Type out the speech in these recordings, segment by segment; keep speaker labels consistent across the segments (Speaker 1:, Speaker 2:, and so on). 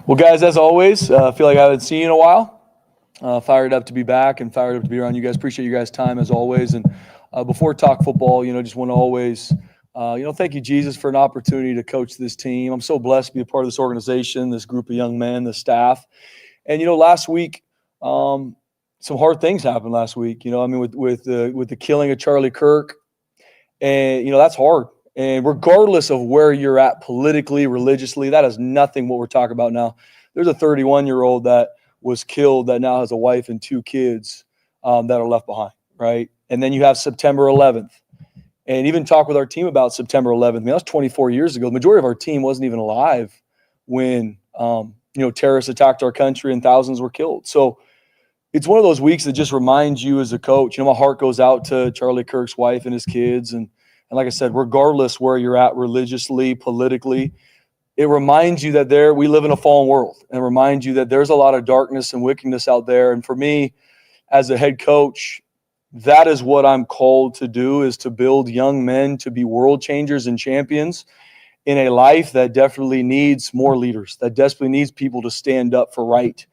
Speaker 1: Well, guys, as always, I feel like I haven't seen you in a while. Fired up to be back and fired up to be around you guys. Appreciate you guys' time as always. And before talk football, just want to always, thank you, Jesus, for an opportunity to coach this team. I'm so blessed to be a part of this organization, this group of young men, the staff. And last week, some hard things happened last week. With the killing of Charlie Kirk, and that's hard. And regardless of where you're at politically, religiously, that is nothing what we're talking about now. There's a 31-year-old that was killed that now has a wife and two kids that are left behind, right? And then you have September 11th. And even talk with our team about September 11th. I mean, that was 24 years ago. The majority of our team wasn't even alive when, terrorists attacked our country and thousands were killed. So it's one of those weeks that just reminds you as a coach, my heart goes out to Charlie Kirk's wife and his kids. And like I said, regardless where you're at religiously, politically, it reminds you that we live in a fallen world, and reminds you that there's a lot of darkness and wickedness out there. And for me, as a head coach, that is what I'm called to do, is to build young men to be world changers and champions in a life that definitely needs more leaders, that desperately needs people to stand up for right.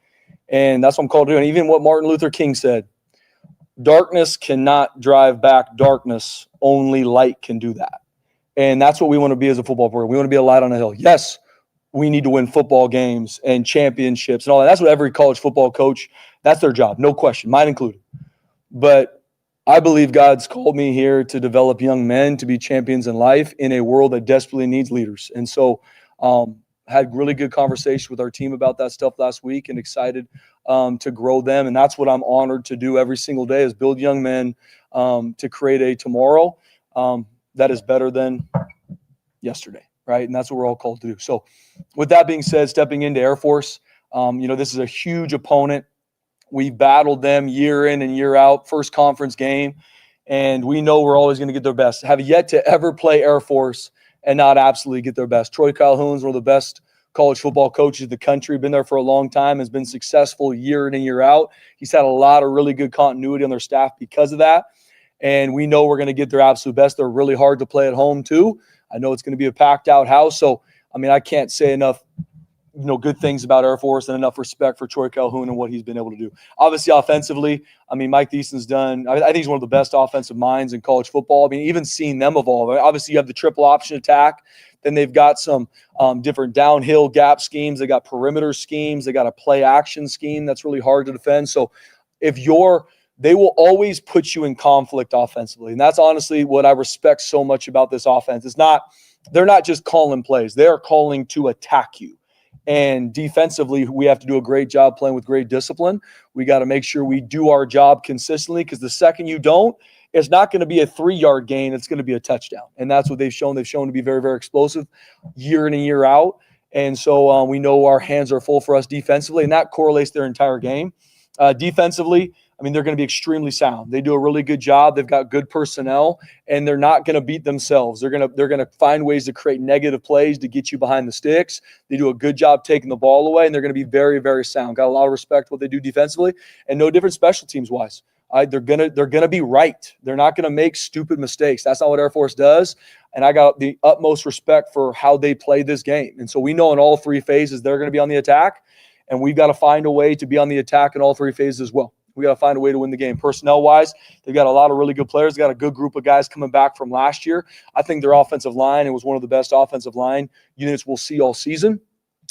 Speaker 1: And that's what I'm called to do. And even what Martin Luther King said, darkness cannot drive back darkness. Only light can do that. And that's what we want to be as a football program. We want to be a light on a hill. Yes, we need to win football games and championships and all that. That's what every college football coach, that's their job, no question, mine included. But I believe God's called me here to develop young men to be champions in life in a world that desperately needs leaders. And so had really good conversation with our team about that stuff last week, and excited to grow them. And that's what I'm honored to do every single day, is build young men to create a tomorrow that is better than yesterday, right? And that's what we're all called to do. So with that being said, stepping into Air Force, this is a huge opponent. We've battled them year in and year out, first conference game, and we know we're always going to get their best. Have yet to ever play Air Force and not absolutely get their best. Troy Calhoun's one of the best college football coaches in the country, been there for a long time, has been successful year in and year out. He's had a lot of really good continuity on their staff because of that, and we know we're going to get their absolute best. They're really hard to play at home too. I know it's going to be a packed out house, so I can't say enough good things about Air Force and enough respect for Troy Calhoun and what he's been able to do. Obviously, offensively, Mike Thiessen's done, I think he's one of the best offensive minds in college football. Even seeing them evolve. Obviously, you have the triple option attack. Then they've got some different downhill gap schemes. They got perimeter schemes. They got a play action scheme that's really hard to defend. So they will always put you in conflict offensively. And that's honestly what I respect so much about this offense. They're not just calling plays. They're calling to attack you. And defensively, we have to do a great job playing with great discipline. We got to make sure we do our job consistently, because the second you don't, it's not going to be a 3-yard gain. It's going to be a touchdown. And that's what they've shown. They've shown to be very, very explosive year in and year out. And so we know our hands are full for us defensively, and that correlates their entire game. Defensively, they're going to be extremely sound. They do a really good job. They've got good personnel, and they're not going to beat themselves. They're going to find ways to create negative plays to get you behind the sticks. They do a good job taking the ball away, and they're going to be very, very sound. Got a lot of respect for what they do defensively, and no different special teams wise. They're gonna be right. They're not going to make stupid mistakes. That's not what Air Force does. And I got the utmost respect for how they play this game. And so we know in all three phases they're going to be on the attack, and we've got to find a way to be on the attack in all three phases as well. We got to find a way to win the game. Personnel-wise, they've got a lot of really good players. They got a good group of guys coming back from last year. I think their offensive line, it was one of the best offensive line units we'll see all season.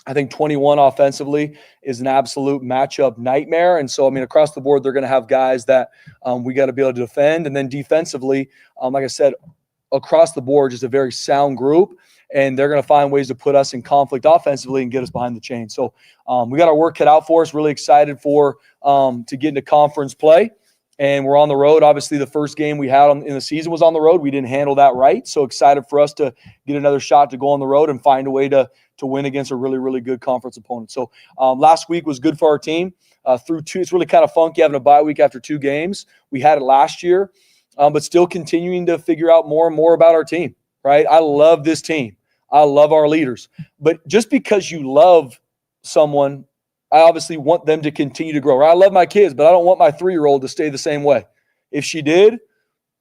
Speaker 1: I think 21 offensively is an absolute matchup nightmare. And so, across the board, they're going to have guys that we got to be able to defend. And then defensively, like I said, across the board, just a very sound group. And they're going to find ways to put us in conflict offensively and get us behind the chain. So we got our work cut out for us. Really excited to get into conference play. And we're on the road. Obviously, the first game we had in the season was on the road. We didn't handle that right. So excited for us to get another shot to go on the road and find a way to win against a really, really good conference opponent. So last week was good for our team. Through two, it's really kind of funky having a bye week after 2 games. We had it last year, but still continuing to figure out more and more about our team, right? I love this team. I love our leaders. But just because you love someone, I obviously want them to continue to grow. Right? I love my kids, but I don't want my 3-year-old to stay the same way. If she did,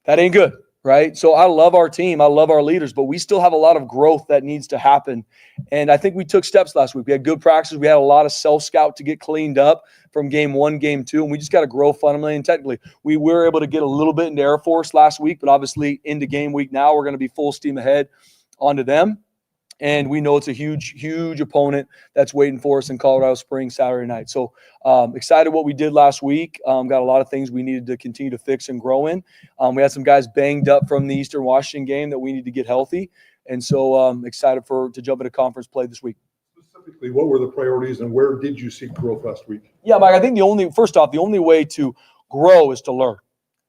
Speaker 1: that ain't good. right? So I love our team. I love our leaders, but we still have a lot of growth that needs to happen. And I think we took steps last week. We had good practices. We had a lot of self-scout to get cleaned up from game 1, game 2, and we just got to grow fundamentally and technically. We were able to get a little bit into Air Force last week, but obviously into game week now, we're going to be full steam ahead onto them. And we know it's a huge, huge opponent that's waiting for us in Colorado Springs Saturday night. So excited what we did last week. Got a lot of things we needed to continue to fix and grow in. We had some guys banged up from the Eastern Washington game that we need to get healthy. And so excited to jump into conference play this week.
Speaker 2: Specifically, what were the priorities and where did you see growth last week?
Speaker 1: Yeah, Mike, I think the only way to grow is to learn,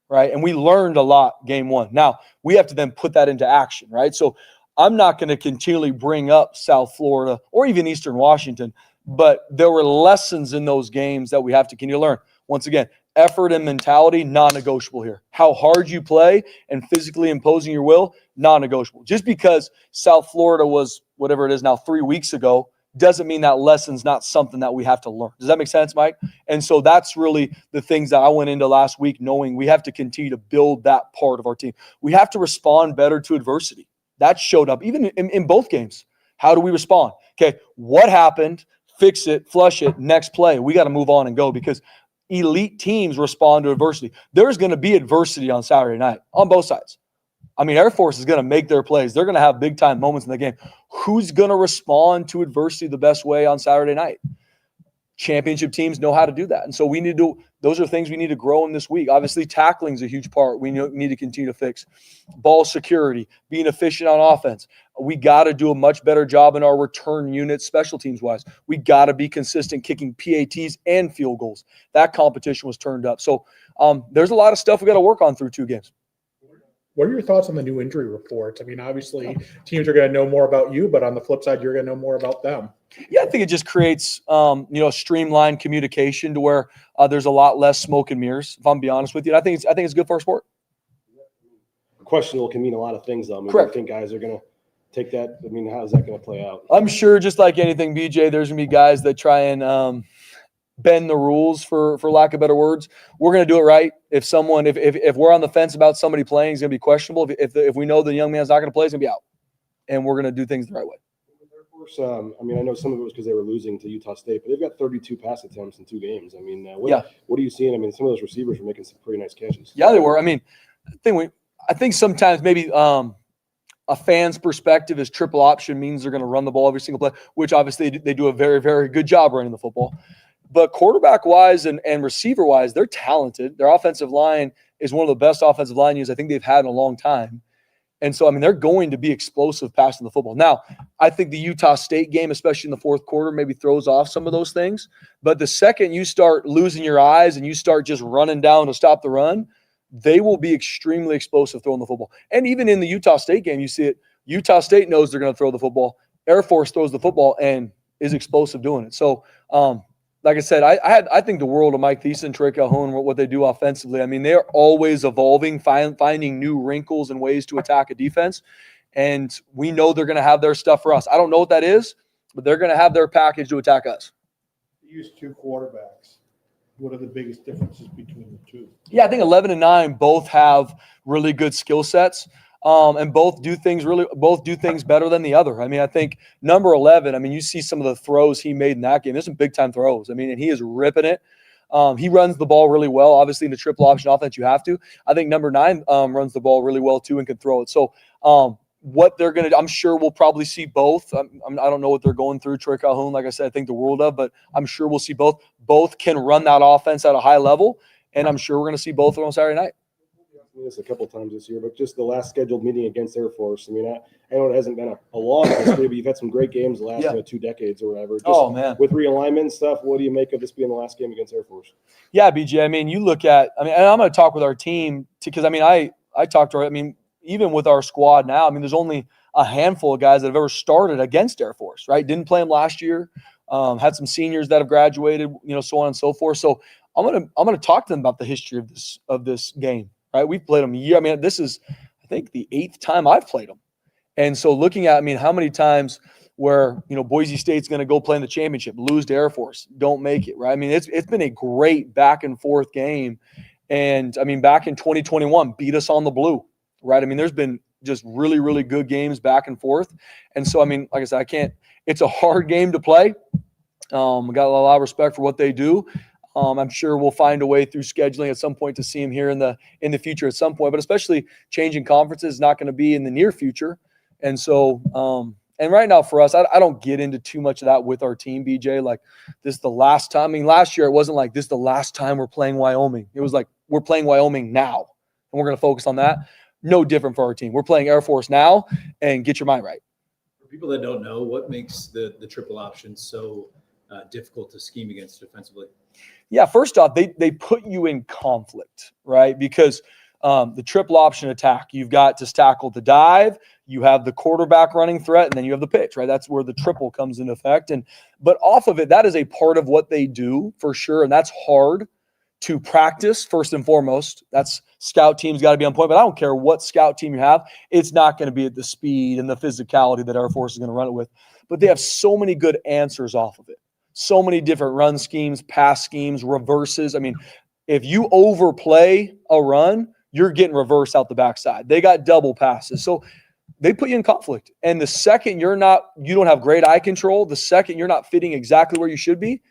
Speaker 1: right? And we learned a lot game 1. Now, we have to then put that into action, right? So I'm not going to continually bring up South Florida or even Eastern Washington, but there were lessons in those games that we have to continue to learn. Once again, effort and mentality, non-negotiable here. How hard you play and physically imposing your will, non-negotiable. Just because South Florida was whatever it is now 3 weeks ago doesn't mean that lesson's not something that we have to learn. Does that make sense, Mike? And so that's really the things that I went into last week knowing we have to continue to build that part of our team. We have to respond better to adversity. That showed up even in both games. How do we respond? Okay, what happened? Fix it, flush it, next play. We got to move on and go because elite teams respond to adversity. There's going to be adversity on Saturday night on both sides. I mean, Air Force is going to make their plays. They're going to have big-time moments in the game. Who's going to respond to adversity the best way on Saturday night? Championship teams know how to do that. And so those are things we need to grow in this week. Obviously, tackling is a huge part we need to continue to fix. Ball security, being efficient on offense. We got to do a much better job in our return units, special teams-wise. We got to be consistent kicking PATs and field goals. That competition was turned up. So there's a lot of stuff we got to work on through 2 games.
Speaker 3: What are your thoughts on the new injury reports? I mean, obviously, teams are going to know more about you, but on the flip side, you're going to know more about them.
Speaker 1: Yeah, I think it just creates, streamlined communication to where there's a lot less smoke and mirrors. If I'm being honest with you, I think it's good for our sport.
Speaker 4: Questionable can mean a lot of things, though. I mean,
Speaker 1: correct.
Speaker 4: I think guys are going to take that. I mean, how's that going to play out?
Speaker 1: I'm sure, just like anything, BJ, there's going to be guys that try and bend the rules, for lack of better words. We're going to do it right. If we're on the fence about somebody playing, it's going to be questionable. If we know the young man's not going to play, he's going to be out, and we're going to do things the right way.
Speaker 4: Air Force, I mean, I know some of it was because they were losing to Utah State, but they've got 32 pass attempts in 2 games. I mean, what are you seeing? I mean, some of those receivers were making some pretty nice catches.
Speaker 1: Yeah, they were. I mean, I think sometimes maybe a fan's perspective is triple option means they're going to run the ball every single play, which obviously they do a very, very good job running the football. But quarterback-wise and receiver-wise, they're talented. Their offensive line is one of the best offensive line units I think they've had in a long time. And so, I mean, they're going to be explosive passing the football. Now, I think the Utah State game, especially in the fourth quarter, maybe throws off some of those things. But the second you start losing your eyes and you start just running down to stop the run, they will be extremely explosive throwing the football. And even in the Utah State game, you see it. Utah State knows they're going to throw the football. Air Force throws the football and is explosive doing it. So, like I said, I think the world of Mike Thiessen, Trey Calhoun, what they do offensively. I mean, they are always evolving, finding new wrinkles and ways to attack a defense. And we know they're going to have their stuff for us. I don't know what that is, but they're going to have their package to attack us.
Speaker 5: You use 2 quarterbacks. What are the biggest differences between the 2?
Speaker 1: Yeah, I think 11 and 9 both have really good skill sets. And both do things better than the other. I mean, I think number 11, I mean, you see some of the throws he made in that game. There's some big-time throws. I mean, and he is ripping it. He runs the ball really well. Obviously, in the triple option offense, you have to. I think number 9 runs the ball really well, too, and can throw it. So what they're going to – I'm sure we'll probably see both. I don't know what they're going through. Trey Calhoun, like I said, I think the world of, but I'm sure we'll see both. Both can run that offense at a high level, and I'm sure we're going to see both of them on Saturday night.
Speaker 4: This a couple times this year, but just the last scheduled meeting against Air Force. I mean, I know it hasn't been a long history, but you've had some great games the last 2 decades or whatever. Just
Speaker 1: man.
Speaker 4: With realignment stuff, what do you make of this being the last game against Air Force?
Speaker 1: Yeah, BJ. I mean, you look at – and I'm going to talk with our team because, I mean, I talked to her. I mean, even with our squad now, I mean, there's only a handful of guys that have ever started against Air Force, right? Didn't play them last year. Had some seniors that have graduated, so on and so forth. So I'm gonna talk to them about the history of this game. Right, we've played them a year. I mean, this is, I think, the 8th time I've played them. And so looking at, I mean, how many times where, Boise State's going to go play in the championship, lose to Air Force, don't make it, right? I mean, it's been a great back and forth game. And, I mean, back in 2021, beat us on the blue, right? I mean, there's been just really, really good games back and forth. And so, I mean, like I said, it's a hard game to play. We got a lot of respect for what they do. I'm sure we'll find a way through scheduling at some point to see him here in the future at some point, but especially changing conferences is not going to be in the near future. And so, and right now for us, I don't get into too much of that with our team, BJ. Like, this is the last time. I mean, last year it wasn't like this is the last time we're playing Wyoming. It was like we're playing Wyoming now, and we're going to focus on that. No different for our team. We're playing Air Force now, and get your mind right.
Speaker 6: For people that don't know, what makes the triple option so difficult to scheme against defensively?
Speaker 1: Yeah, first off, they put you in conflict, right? Because the triple option attack, you've got to tackle the dive, you have the quarterback running threat, and then you have the pitch, right? That's where the triple comes into effect. But off of it, that is a part of what they do for sure, and that's hard to practice first and foremost. That's scout teams got to be on point, but I don't care what scout team you have. It's not going to be at the speed and the physicality that Air Force is going to run it with. But they have so many good answers off of it. So many different run schemes, pass schemes, reverses. I mean, if you overplay a run, you're getting reverse out the backside. They got double passes. So they put you in conflict. And the second you don't have great eye control, the second you're not fitting exactly where you should be,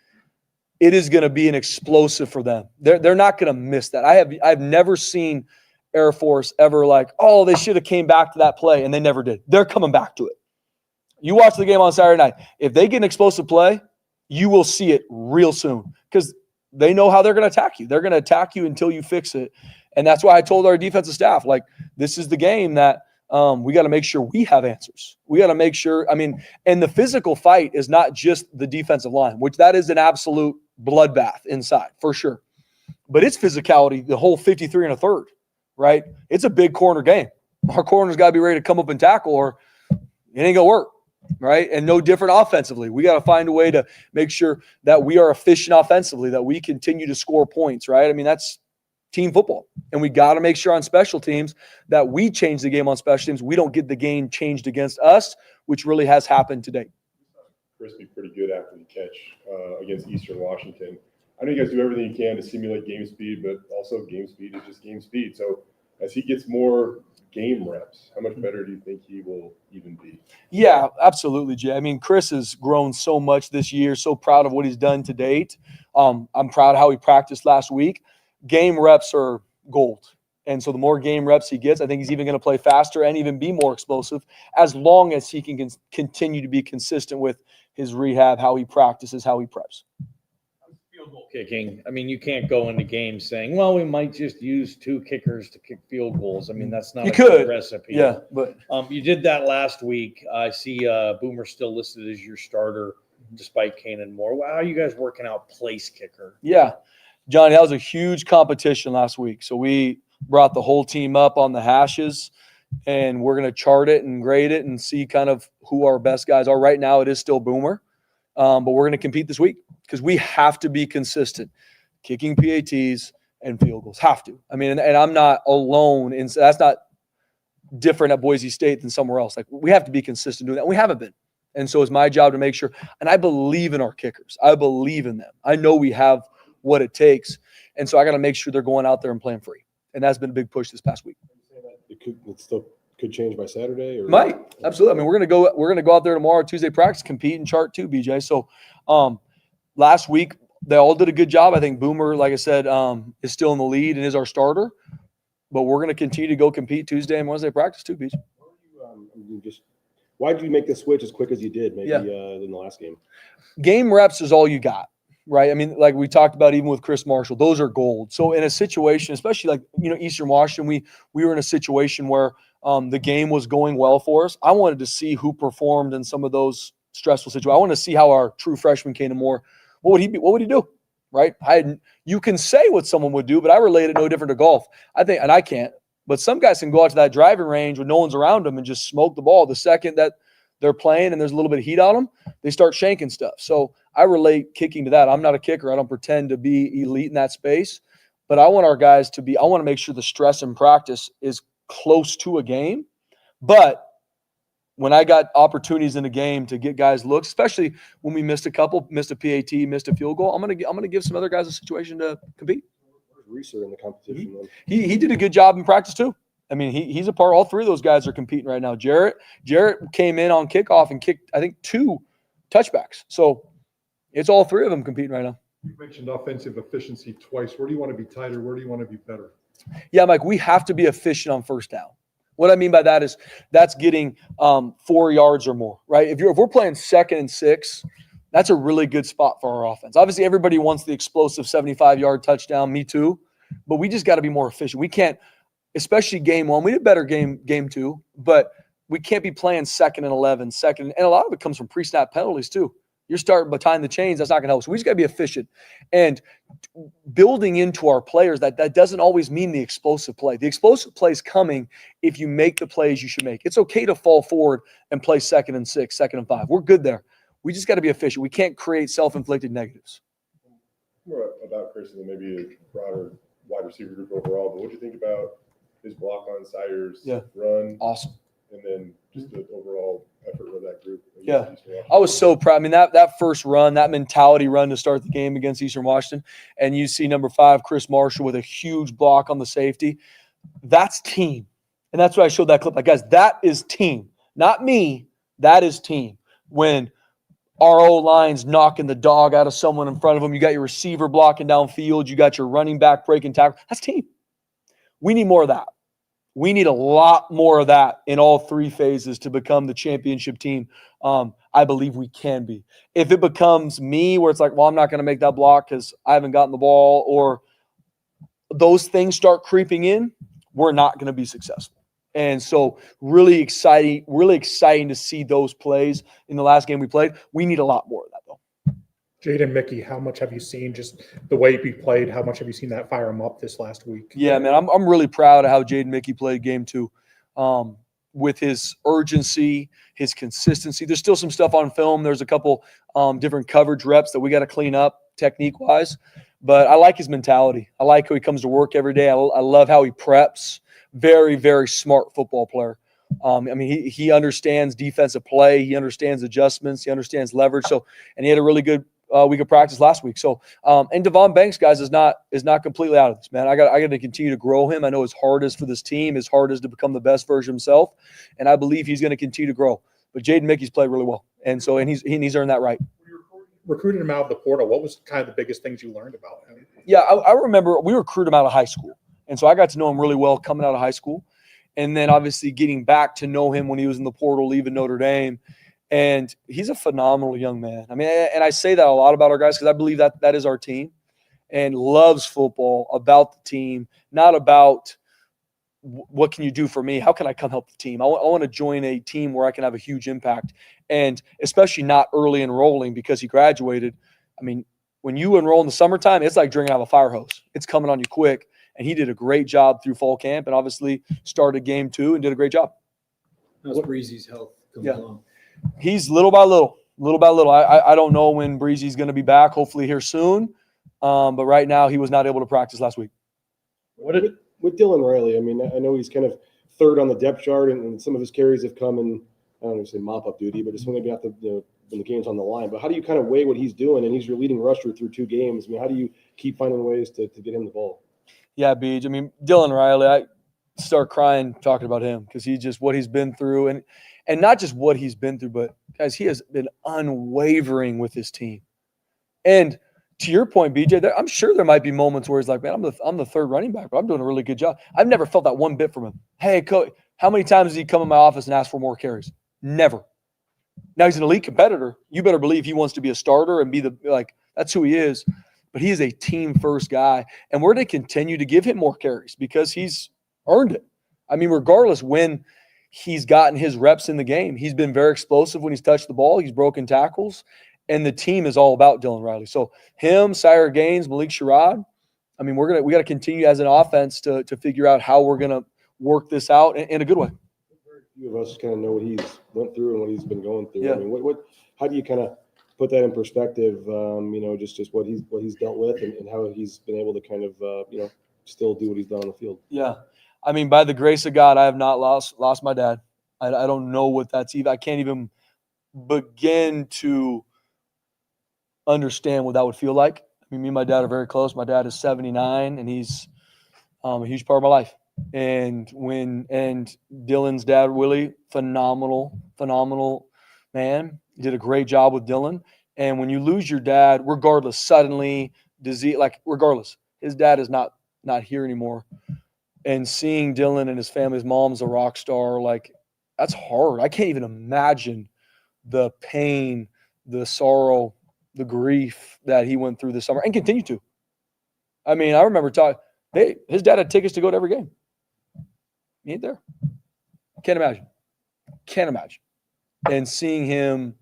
Speaker 1: it is going to be an explosive for them. They're not going to miss that. I've never seen Air Force ever like, oh, they should have came back to that play, and they never did. They're coming back to it. You watch the game on Saturday night. If they get an explosive play, you will see it real soon because they know how they're going to attack you. They're going to attack you until you fix it. And that's why I told our defensive staff, like, this is the game that we got to make sure we have answers. We got to make sure, and the physical fight is not just the defensive line, which that is an absolute bloodbath inside for sure. But it's physicality, the whole 53 and a third, right? It's a big corner game. Our corner's got to be ready to come up and tackle or it ain't going to work, right? And no different offensively. We got to find a way to make sure that we are efficient offensively, that we continue to score points, right? I mean, that's team football. And we got to make sure on special teams that we change the game on special teams. We don't get the game changed against us, which really has happened today.
Speaker 7: Chris be pretty good after the catch against Eastern Washington. I know you guys do everything you can to simulate game speed, but also game speed is just game speed. So as he gets more game reps, how much better do you think he will even be? Yeah,
Speaker 1: absolutely, Jay. I mean, Chris has grown so much this year, so proud of what he's done to date. I'm proud of how he practiced last week. Game reps are gold. And so the more game reps he gets, I think he's even going to play faster and even be more explosive as long as he can continue to be consistent with his rehab, how he practices, how he preps.
Speaker 8: Field goal kicking. I mean, you can't go into games saying, well, we might just use 2 kickers to kick field goals. I mean, that's not good recipe.
Speaker 1: Yeah, but
Speaker 8: you did that last week. I see Boomer still listed as your starter despite Kanan Moore. How are you guys working out place kicker?
Speaker 1: Yeah, Johnny, that was a huge competition last week. So we brought the whole team up on the hashes, and we're going to chart it and grade it and see kind of who our best guys are. Right now it is still Boomer, but we're going to compete this week because we have to be consistent, kicking PATs and field goals. Have to. I mean, and I'm not alone. And that's not different at Boise State than somewhere else. Like, we have to be consistent doing that. We haven't been. And so it's my job to make sure. And I believe in our kickers. I believe in them. I know we have what it takes. And so I got to make sure they're going out there and playing free. And that's been a big push this past week.
Speaker 4: It still could change by Saturday, or
Speaker 1: might. Absolutely. I mean, we're gonna go out there tomorrow, Tuesday practice, compete and chart too, BJ. So last week they all did a good job. I think Boomer, like I said, is still in the lead and is our starter. But we're gonna continue to go compete Tuesday and Wednesday practice too, BJ.
Speaker 4: Why did you make the switch as quick as you did, maybe in the last game?
Speaker 1: Game reps is all you got. Right. I mean, like we talked about, even with Chris Marshall, those are gold. So in a situation, especially like, Eastern Washington, we were in a situation where the game was going well for us. I wanted to see who performed in some of those stressful situations. I wanted to see how our true freshman Kanan Moore, what would he do? Right. You can say what someone would do, but I relate it no different to golf. I think, and I can't, but some guys can go out to that driving range when no one's around them and just smoke the ball. The second that they're playing and there's a little bit of heat on them, they start shanking stuff. So I relate kicking to that. I'm not a kicker. I don't pretend to be elite in that space, but I want our guys to be, I want to make sure the stress in practice is close to a game. But when I got opportunities in the game to get guys looks, especially when we missed a couple, missed a PAT, missed a field goal, I'm gonna give some other guys a situation to compete.
Speaker 4: Reeser in the competition.
Speaker 1: He did a good job in practice too. I mean, he's a part. All three of those guys are competing right now. Jarrett came in on kickoff and kicked, I think, 2 touchbacks. So it's all three of them competing right now.
Speaker 2: You mentioned offensive efficiency twice. Where do you want to be tighter? Where do you want to be better?
Speaker 1: Yeah, Mike, we have to be efficient on first down. What I mean by that is that's getting 4 yards or more, right? If we're playing 2nd and 6, that's a really good spot for our offense. Obviously, everybody wants the explosive 75-yard touchdown. Me too. But we just got to be more efficient. We can't, especially game 1. We did better game 2, but we can't be playing 2nd and 11, and a lot of it comes from pre-snap penalties too. You're starting behind the chains. That's not going to help. So we just got to be efficient. And building into our players, that doesn't always mean the explosive play. The explosive play is coming if you make the plays you should make. It's okay to fall forward and play 2nd and 6, 2nd and 5. We're good there. We just got to be efficient. We can't create self-inflicted negatives.
Speaker 7: More about Chris and maybe a broader wide receiver group overall, but what do you think about his block on Sayers' run?
Speaker 1: Awesome.
Speaker 7: And then just the overall effort of that group.
Speaker 1: Yeah. I was so proud. I mean, that first run, that mentality run to start the game against Eastern Washington, and you see number 5, Chris Marshall, with a huge block on the safety. That's team. And that's why I showed that clip. Like, guys, that is team. Not me. That is team. When our O-line's knocking the dog out of someone in front of them, you got your receiver blocking downfield, you got your running back breaking tackle. That's team. We need more of that. We need a lot more of that in all 3 phases to become the championship team. I believe we can be. If it becomes me where it's like, well, I'm not going to make that block because I haven't gotten the ball, or those things start creeping in, we're not going to be successful. And so really exciting to see those plays in the last game we played. We need a lot more of that, though.
Speaker 3: Jaden Mickey, how much have you seen just the way he played? How much have you seen that fire him up this last week?
Speaker 1: Yeah, man, I'm really proud of how Jaden Mickey played game 2, with his urgency, his consistency. There's still some stuff on film. There's a couple different coverage reps that we got to clean up technique-wise. But I like his mentality. I like how he comes to work every day. I love how he preps. Very, very smart football player. I mean, he understands defensive play. He understands adjustments. He understands leverage. So, and he had a really good week of practice last week. So, and Devon Banks, guys, is not completely out of this, man. I got to continue to grow him. I know his heart is for this team. His heart is to become the best version of himself, and I believe he's going to continue to grow. But Jaden Mickey's played really well, and he's earned that right.
Speaker 3: Recruited him out of the portal. What was kind of the biggest things you learned about him?
Speaker 1: Yeah, I remember we recruited him out of high school, and so I got to know him really well coming out of high school, and then obviously getting back to know him when he was in the portal, leaving Notre Dame. And he's a phenomenal young man. I mean, and I say that a lot about our guys because I believe that is our team, and loves football, about the team, not about what can you do for me? How can I come help the team? I want to join a team where I can have a huge impact, and especially not early enrolling because he graduated. I mean, when you enroll in the summertime, it's like drinking out of a fire hose. It's coming on you quick, and he did a great job through fall camp and obviously started game 2 and did a great job.
Speaker 6: How's Breezy's health coming along?
Speaker 1: He's little by little. I don't know when Breezy's going to be back, hopefully here soon. But right now he was not able to practice last week.
Speaker 4: With Dylan Riley, I mean, I know he's kind of third on the depth chart, and some of his carries have come in, I don't want to say mop-up duty, but just maybe at when the game's on the line. But how do you kind of weigh what he's doing? And he's your leading rusher through 2 games. I mean, how do you keep finding ways to get him the ball?
Speaker 1: Yeah, Beej. I mean, Dylan Riley, I start crying talking about him because he just what he's been through, and not just what he's been through, but guys, he has been unwavering with his team. And to your point, BJ, I'm sure there might be moments where he's like, man, I'm the third running back, but I'm doing a really good job. I've never felt that one bit from him. Hey, coach, how many times does he come in my office and ask for more carries? Never. Now he's an elite competitor. You better believe he wants to be a starter and be that's who he is. But he is a team-first guy, and we're going to continue to give him more carries because he's earned it. I mean, regardless when he's gotten his reps in the game, he's been very explosive when he's touched the ball. He's broken tackles, and the team is all about Dylan Riley. So him, Sire Gaines, Malik Sherrod, I mean, we got to continue as an offense to figure out how we're going to work this out in a good way.
Speaker 4: Very few of us kind of know what he's went through and what he's been going through.
Speaker 1: Yeah.
Speaker 4: I mean, how do you kind of put that in perspective? Just what he's dealt with and how he's been able to kind of still do what he's done on the field.
Speaker 1: Yeah. I mean, by the grace of God, I have not lost my dad. I don't know what that's even. I can't even begin to understand what that would feel like. I mean, me and my dad are very close. My dad is 79, and he's a huge part of my life. And Dylan's dad, Willie, phenomenal man. Did a great job with Dylan. And when you lose your dad, regardless, suddenly, disease, regardless, his dad is not here anymore. And seeing Dylan and his family's mom's a rock star, that's hard. I can't even imagine the pain, the sorrow, the grief that he went through this summer and continue to. I mean, I remember his dad had tickets to go to every game. He ain't there. Can't imagine. And seeing him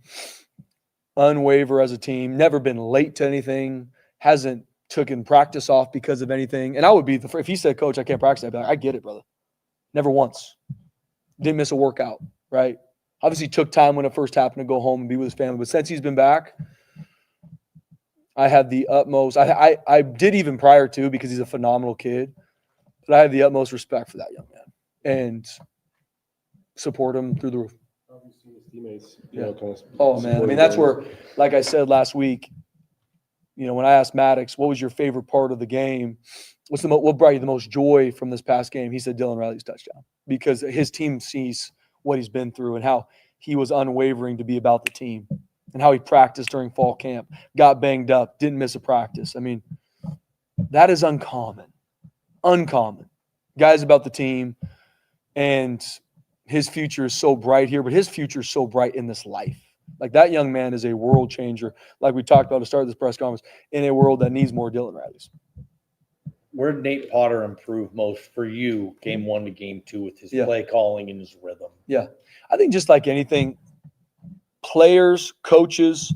Speaker 1: unwaver as a team, never been late to anything, hasn't taken practice off because of anything. And I would be if he said, Coach, I can't practice, I'd be like, I get it, brother. Never once. Didn't miss a workout, right? Obviously took time when it first happened to go home and be with his family. But since he's been back, I had the utmost. I did even prior to, because he's a phenomenal kid, but I have the utmost respect for that young man and support him through the roof.
Speaker 4: Obviously, his teammates,
Speaker 1: Oh, man. I mean, that's where, like I said last week, when I asked Maddox, what was your favorite part of the game? What brought you the most joy from this past game? He said Dylan Riley's touchdown, because his team sees what he's been through and how he was unwavering to be about the team and how he practiced during fall camp, got banged up, didn't miss a practice. I mean, that is uncommon. Guys about the team, and his future is so bright here, but his future is so bright in this life. Like, that young man is a world changer, like we talked about at the start of this press conference, in a world that needs more Dylan Rileys.
Speaker 8: Where did Nate Potter improve most for you, game 1 to game 2, with his play calling and his rhythm?
Speaker 1: Yeah. I think just like anything, players, coaches,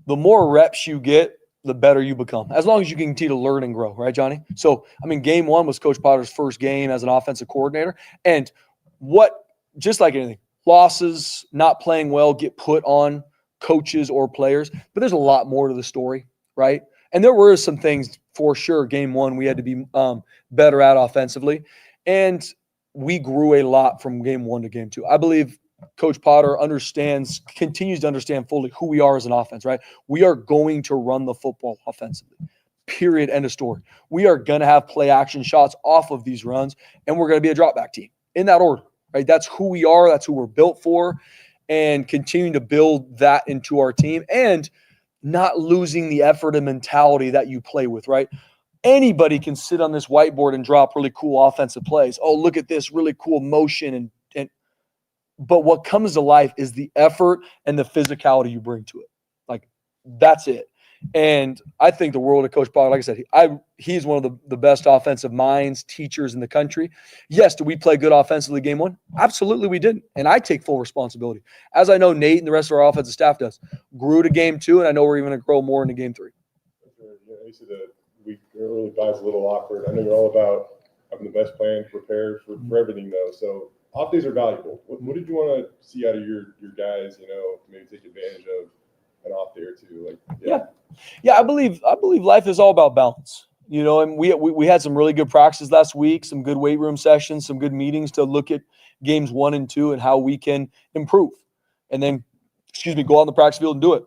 Speaker 1: the more reps you get, the better you become, as long as you can continue to learn and grow, right, Johnny? So, I mean, game 1 was Coach Potter's first game as an offensive coordinator. And just like anything, losses, not playing well, get put on coaches or players. But there's a lot more to the story, right? And there were some things for sure. Game 1, we had to be better at offensively. And we grew a lot from game 1 to game 2. I believe Coach Potter continues to understand fully who we are as an offense, right? We are going to run the football offensively. Period. End of story. We are going to have play action shots off of these runs, and we're going to be a drop back team in that order, right? That's who we are. That's who we're built for, and continuing to build that into our team and not losing the effort and mentality that you play with, right? Anybody can sit on this whiteboard and drop really cool offensive plays. Oh, look at this really cool motion. But what comes to life is the effort and the physicality you bring to it. Like, that's it. And I think the world of Coach Potter, like I said, he's one of the best offensive minds, teachers in the country. Yes, did we play good offensively game 1? Absolutely we didn't. And I take full responsibility. As I know Nate and the rest of our offensive staff does. Grew to game 2, and I know we're even going to grow more into game 3.
Speaker 7: You said the week early bye is a little awkward. I know you're all about having the best plan prepared for everything, though. So off days are valuable. What did you want to see out of your guys, to maybe take advantage of an off day or two?
Speaker 1: Yeah, I believe life is all about balance. And we had some really good practices last week, some good weight room sessions, some good meetings to look at games 1 and 2 and how we can improve. And then, go out on the practice field and do it.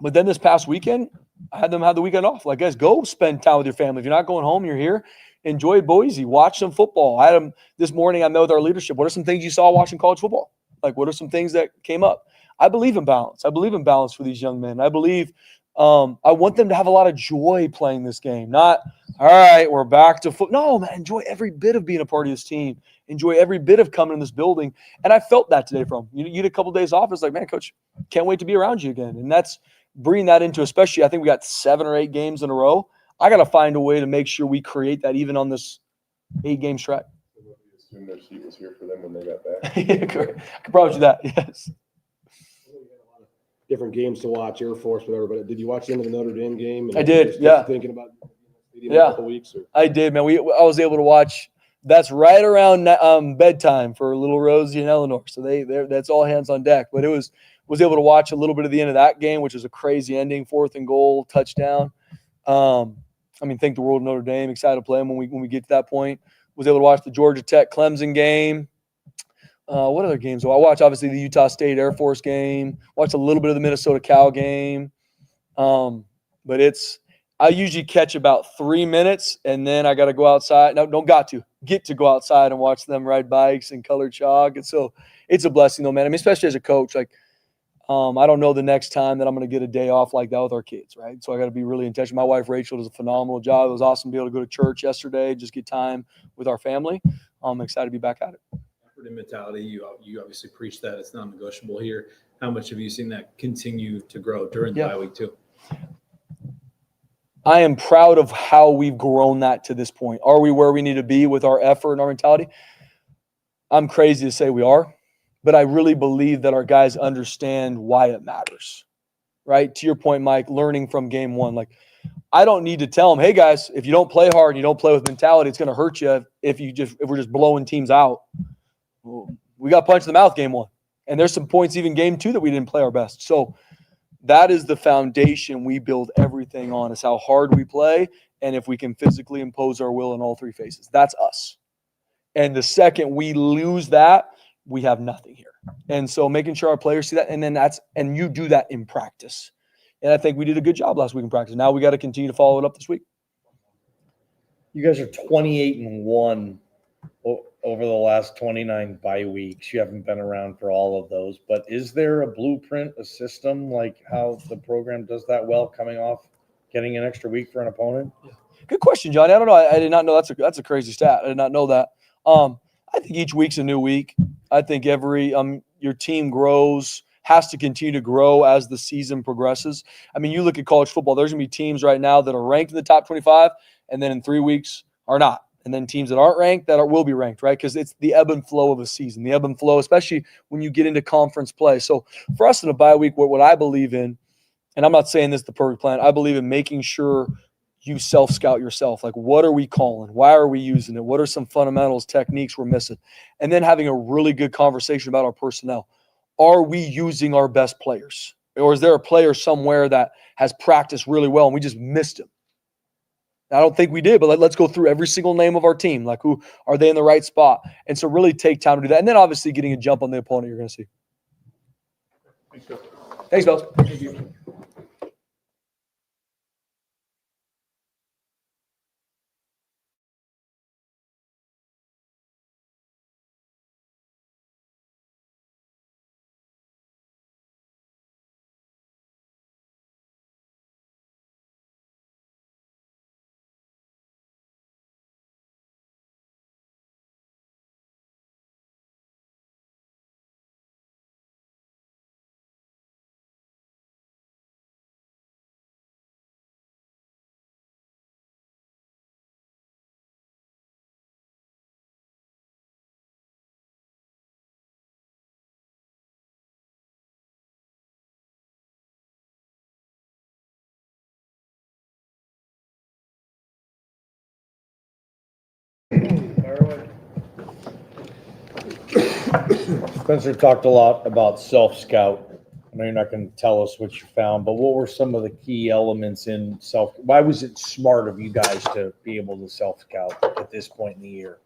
Speaker 1: But then this past weekend, I had them have the weekend off. Like, guys, go spend time with your family. If you're not going home, you're here. Enjoy Boise. Watch some football. I had them this morning. I met with our leadership. What are some things you saw watching college football? Like, what are some things that came up? I believe in balance. I believe in balance for these young men. I believe I want them to have a lot of joy playing this game. Not, all right, we're back to football. No, man, enjoy every bit of being a part of this team. Enjoy every bit of coming in this building. And I felt that today from you. You had a couple of days off. It's like, man, Coach, can't wait to be around you again. And that's bringing that into, especially, I think we got 7 or 8 games in a row. I got to find a way to make sure we create that even on this 8-game stretch.
Speaker 7: Assume their seat was here for them when they got back.
Speaker 1: Yeah, correct. I can promise you that, yes.
Speaker 4: Different games to watch, Air Force, whatever. But did you watch the end of the Notre Dame game?
Speaker 1: I did, yeah.
Speaker 4: Thinking about in
Speaker 1: Yeah.
Speaker 4: a couple weeks? Or?
Speaker 1: I did, man. I was able to watch. That's right around bedtime for little Rosie in Eleanor. So that's all hands on deck. But was able to watch a little bit of the end of that game, which was a crazy ending, 4th and goal, touchdown. Thank the world of Notre Dame. Excited to play them when we get to that point. Was able to watch the Georgia Tech Clemson game. What other games? Well, I watched obviously the Utah State Air Force game. Watched a little bit of the Minnesota Cal game. But I usually catch about 3 minutes, and then I got to go outside. No, don't get to go outside and watch them ride bikes and color chalk. And so it's a blessing, though, man. I mean, especially as a coach, like I don't know the next time that I'm going to get a day off like that with our kids, right? So I got to be really intentional. My wife Rachel does a phenomenal job. It was awesome to be able to go to church yesterday, just get time with our family. I'm excited to be back at it.
Speaker 6: Effort and mentality, you obviously preach that it's non-negotiable here. How much have you seen that continue to grow during the bye week too?
Speaker 1: I am proud of how we've grown that to this point. Are we where we need to be with our effort and our mentality? I'm crazy to say we are, but I really believe that our guys understand why it matters, right? To your point, Mike, learning from game one. Like, I don't need to tell them, hey, guys, if you don't play hard and you don't play with mentality, it's going to hurt you if we're just blowing teams out. We got punched in the mouth game one. And there's some points even game two that we didn't play our best. So that is the foundation we build everything on, is how hard we play and if we can physically impose our will in all three phases. That's us. And the second we lose that, we have nothing here. And so making sure our players see that, and you do that in practice. And I think we did a good job last week in practice. Now we got to continue to follow it up this week.
Speaker 8: You guys are 28-1 over the last 29 bye weeks. You haven't been around for all of those, but is there a blueprint, a system, like how the program does that well, coming off getting an extra week for an opponent?
Speaker 1: Good question, Johnny. I don't know. I did not know that's a crazy stat. I did not know that. I think each week's a new week. I think every your team grows, has to continue to grow as the season progresses. I mean, you look at college football, there's going to be teams right now that are ranked in the top 25, and then in 3 weeks are not. And then teams that aren't ranked will be ranked, right? Because it's the ebb and flow of a season, the ebb and flow, especially when you get into conference play. So for us in a bye week, what I believe in, and I'm not saying this is the perfect plan, I believe in making sure you self-scout yourself. Like, what are we calling? Why are we using it? What are some fundamentals, techniques we're missing? And then having a really good conversation about our personnel. Are we using our best players? Or is there a player somewhere that has practiced really well and we just missed him? I don't think we did, but let's go through every single name of our team. Like, who are they in the right spot? And so really take time to do that. And then obviously getting a jump on the opponent you're going to see. Thanks, Bells.
Speaker 5: Thank you.
Speaker 8: Spencer talked a lot about self-scout. I know you're not going to tell us what you found, but what were some of the key elements in why was it smart of you guys to be able to self-scout at this point in the year?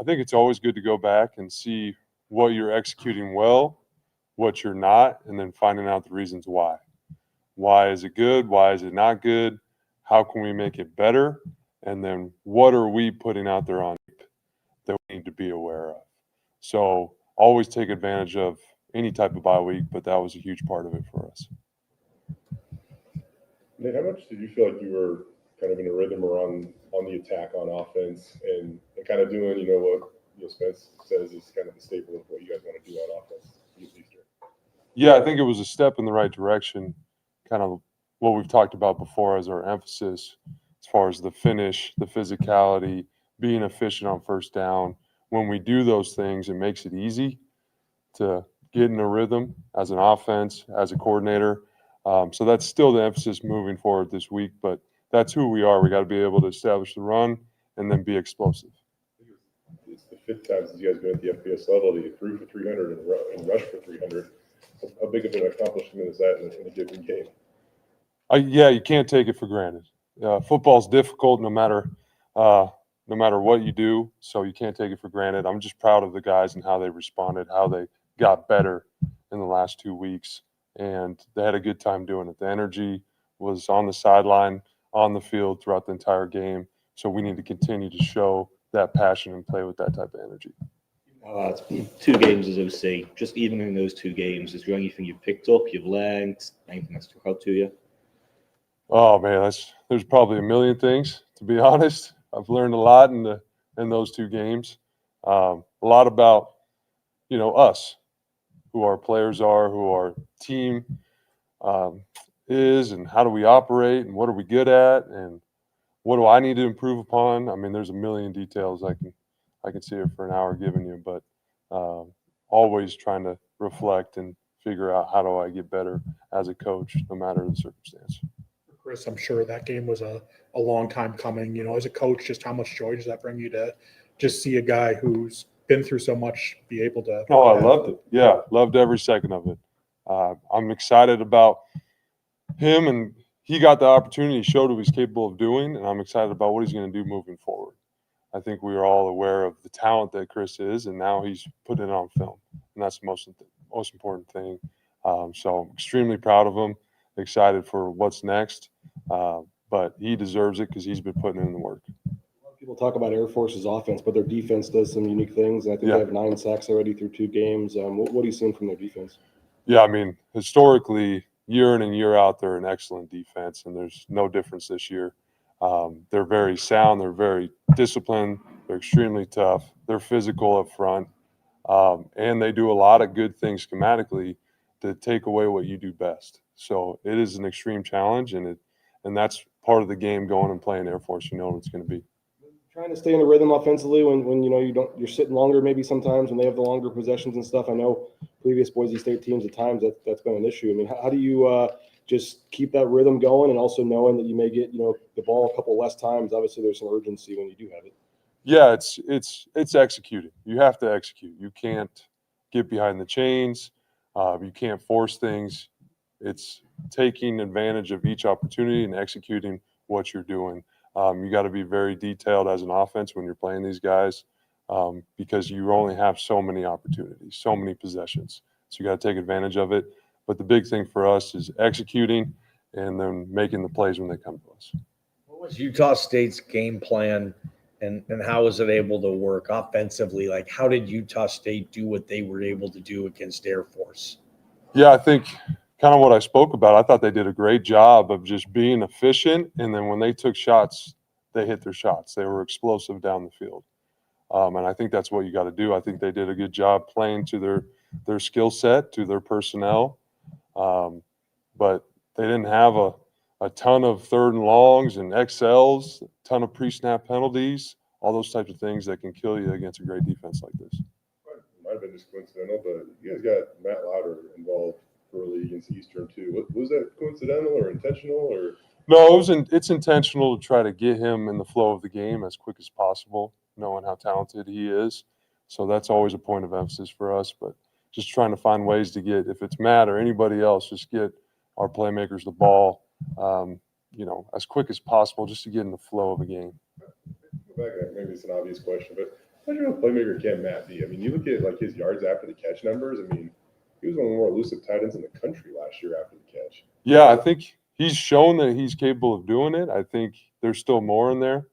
Speaker 9: I think it's always good to go back and see what you're executing well, what you're not, and then finding out the reasons why. Why is it good? Why is it not good? How can we make it better? And then what are we putting out there on that we need to be aware of? So always take advantage of any type of bye week, but that was a huge part of it for us.
Speaker 7: Nate, how much did you feel like you were kind of in a rhythm or on the attack on offense and kind of doing, what Spence says is kind of the staple of what you guys want to do on offense this Easter?
Speaker 9: Yeah, I think it was a step in the right direction, kind of what we've talked about before as our emphasis as far as the finish, the physicality, being efficient on first down. When we do those things, it makes it easy to get in a rhythm as an offense, as a coordinator. So that's still the emphasis moving forward this week, but that's who we are. We got to be able to establish the run and then be explosive.
Speaker 7: It's the fifth time since you guys been at the FBS level that you threw for 300 and rushed for 300. How big of an accomplishment is that in a given game?
Speaker 9: Yeah, you can't take it for granted. Football's difficult no matter what you do, so you can't take it for granted. I'm just proud of the guys and how they responded, how they got better in the last 2 weeks, and they had a good time doing it. The energy was on the sideline. on the field throughout the entire game. So we need to continue to show that passion and play with that type of energy.
Speaker 10: It's been 2 games as OC. Just even in those 2 games, is there anything you've picked up, you've learned, anything that's stuck out to you?
Speaker 9: Oh man, there's probably a million things, to be honest. I've learned a lot in those 2 games. A lot about, us, who our players are, who our team is, and how do we operate, and what are we good at, and what do I need to improve upon. I mean, there's a million details I can sit here for an hour giving you, but always trying to reflect and figure out how do I get better as a coach, no matter the circumstance.
Speaker 3: Chris, I'm sure that game was a long time coming. As a coach, just how much joy does that bring you to just see a guy who's been through so much be able to?
Speaker 9: Oh, I loved it. Yeah, loved every second of it. I'm excited about him, and he got the opportunity, showed what he's capable of doing, and I'm excited about what he's going to do moving forward. I think we are all aware of the talent that Chris is, and now he's putting it on film, and that's the most important thing. So I'm extremely proud of him, excited for what's next, but he deserves it because he's been putting in the work.
Speaker 4: A lot of people talk about Air Force's offense, but their defense does some unique things. I think they have 9 sacks already through 2 games. What are you seeing from their defense?
Speaker 9: Yeah, I mean, historically, year in and year out, they're an excellent defense, and there's no difference this year. They're very sound. They're very disciplined. They're extremely tough. They're physical up front, and they do a lot of good things schematically to take away what you do best. So it is an extreme challenge, and that's part of the game going and playing Air Force. You know what it's going to be.
Speaker 4: Trying to stay in a rhythm offensively when you're sitting longer maybe sometimes when they have the longer possessions and stuff. I know previous Boise State teams at times that's been an issue. I mean, how do you just keep that rhythm going and also knowing that you may get the ball a couple less times? Obviously, there's some urgency when you do have it.
Speaker 9: Yeah, it's executing. You have to execute. You can't get behind the chains. You can't force things. It's taking advantage of each opportunity and executing what you're doing. You got to be very detailed as an offense when you're playing these guys because you only have so many opportunities, so many possessions. So you got to take advantage of it. But the big thing for us is executing and then making the plays when they come to us.
Speaker 8: What was Utah State's game plan and how was it able to work offensively? Like, how did Utah State do what they were able to do against Air Force?
Speaker 9: Yeah, I think kind of what I spoke about. I thought they did a great job of just being efficient, and then when they took shots, they hit their shots. They were explosive down the field, and I think that's what you got to do. I think they did a good job playing to their skill set, to their personnel, but they didn't have a ton of 3rd and longs and XLs, a ton of pre-snap penalties, all those types of things that can kill you against a great defense like this.
Speaker 7: It might have been just coincidental, but you guys got Matt Lauder involved early against Eastern too. Was that coincidental or intentional? Or
Speaker 9: no, it's intentional to try to get him in the flow of the game as quick as possible, knowing how talented he is. So that's always a point of emphasis for us. But just trying to find ways to get, if it's Matt or anybody else, just get our playmakers the ball, as quick as possible, just to get in the flow of a game.
Speaker 7: Go back, maybe it's an obvious question, but how much of a playmaker can Matt be? I mean, you look at like his yards after the catch numbers. I mean, he was one of the more elusive tight ends in the country last year after the catch.
Speaker 9: Yeah, I think he's shown that he's capable of doing it. I think there's still more in there,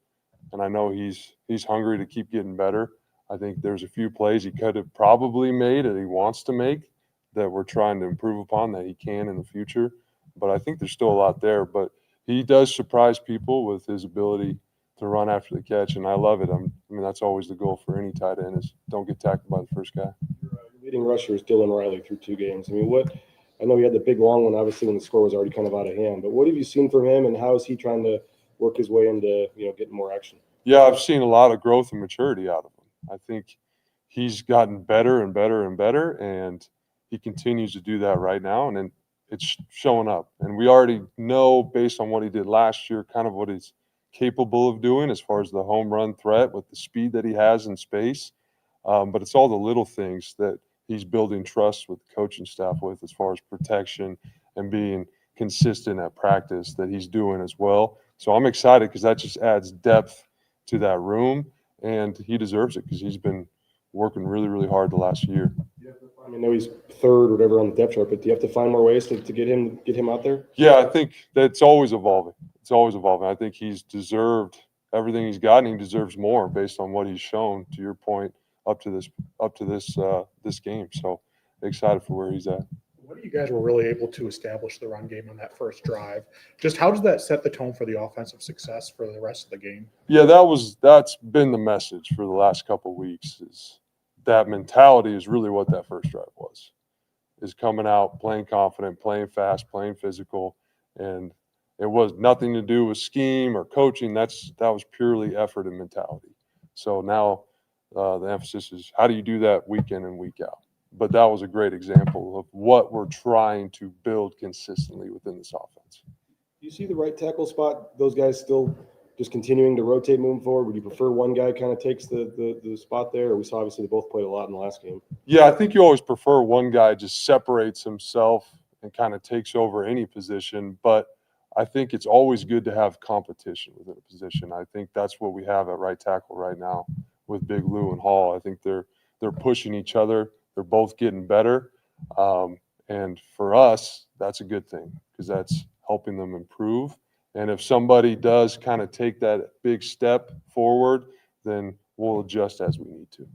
Speaker 9: and I know he's hungry to keep getting better. I think there's a few plays he could have probably made that he wants to make that we're trying to improve upon that he can in the future. But I think there's still a lot there. But he does surprise people with his ability to run after the catch, and I love it. I mean, that's always the goal for any tight end is don't get tackled by the first guy.
Speaker 4: Your leading rusher is Dylan Riley through 2 games. I mean, I know he had the big long one, obviously, when the score was already kind of out of hand. But what have you seen from him, and how is he trying to work his way into getting more action?
Speaker 9: Yeah, I've seen a lot of growth and maturity out of him. I think he's gotten better and better and better, and he continues to do that right now, and it's showing up. And we already know, based on what he did last year, kind of what he's capable of doing as far as the home run threat with the speed that he has in space. But it's all the little things that he's building trust with the coaching staff with as far as protection and being consistent at practice that he's doing as well. So I'm excited because that just adds depth to that room, and he deserves it because he's been working really, really hard the last year.
Speaker 4: I know he's 3rd or whatever on the depth chart, but do you have to find more ways to get him out there?
Speaker 9: Yeah, I think that's always evolving. it's always evolving. I think he's deserved everything he's gotten. He deserves more based on what he's shown. To your point, up to this game. So excited for where he's at.
Speaker 3: What you guys were really able to establish the run game on that first drive. Just how does that set the tone for the offensive success for the rest of the game?
Speaker 9: Yeah, that's been the message for the last couple of weeks. Is that mentality is really what that first drive was. Is coming out, playing confident, playing fast, playing physical, and it was nothing to do with scheme or coaching. That was purely effort and mentality. So now the emphasis is how do you do that week in and week out. But that was a great example of what we're trying to build consistently within this offense.
Speaker 4: Do you see the right tackle spot? Those guys still just continuing to rotate moving forward? Would you prefer one guy kind of takes the spot there? Or we saw obviously they both played a lot in the last game.
Speaker 9: Yeah, I think you always prefer one guy just separates himself and kind of takes over any position. But I think it's always good to have competition within a position. I think that's what we have at right tackle right now with Big Lou and Hall. I think they're pushing each other. They're both getting better. And for us, that's a good thing because that's helping them improve. And if somebody does kind of take that big step forward, then we'll adjust as we need to.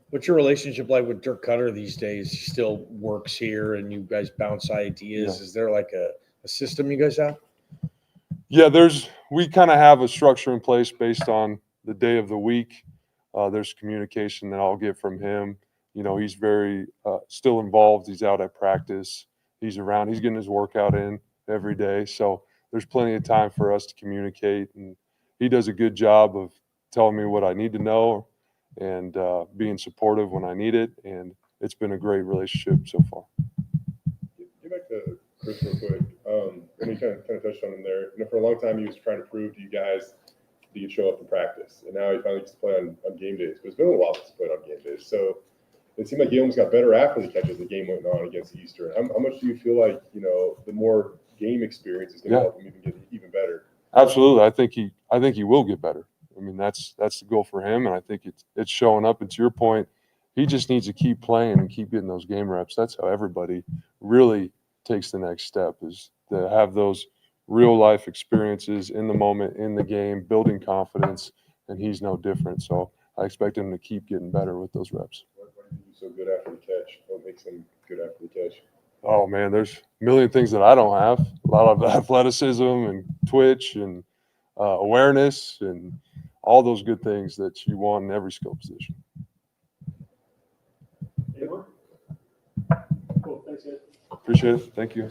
Speaker 8: What's your relationship like with Dirk Cutter these days? He still works here and you guys bounce ideas.
Speaker 9: Yeah.
Speaker 8: Is there like a system you guys have?
Speaker 9: Yeah, we kind of have a structure in place based on the day of the week. There's communication that I'll get from him. You know, he's very still involved. He's out at practice. He's around. He's getting his workout in every day. So there's plenty of time for us to communicate. And he does a good job of telling me what I need to know and being supportive when I need it. And it's been a great relationship so far.
Speaker 7: Get back to Chris real quick. And we kind of touched on him there. You know, for a long time, he was trying to prove to you guys that he could show up in practice. And now he finally gets to play on game days. But it's been a while since he played on game days. So it seemed like he almost got better after the catch as the game went on against Eastern. How much do you feel like, you know, the more game experience is going to help him even get even better?
Speaker 9: Absolutely. I think he will get better. I mean, that's the goal for him. And I think it's showing up. And to your point, he just needs to keep playing and keep getting those game reps. That's how everybody really takes the next step, is to have those real life experiences in the moment, in the game, building confidence. And he's no different. So I expect him to keep getting better with those reps.
Speaker 7: Why do you do so good after the catch? What makes him good after the catch?
Speaker 9: Oh man, there's a million things that I don't have. A lot of athleticism and twitch and awareness and all those good things that you want in every skill position.
Speaker 5: Cool, thanks, guys.
Speaker 9: Appreciate it. Thank you.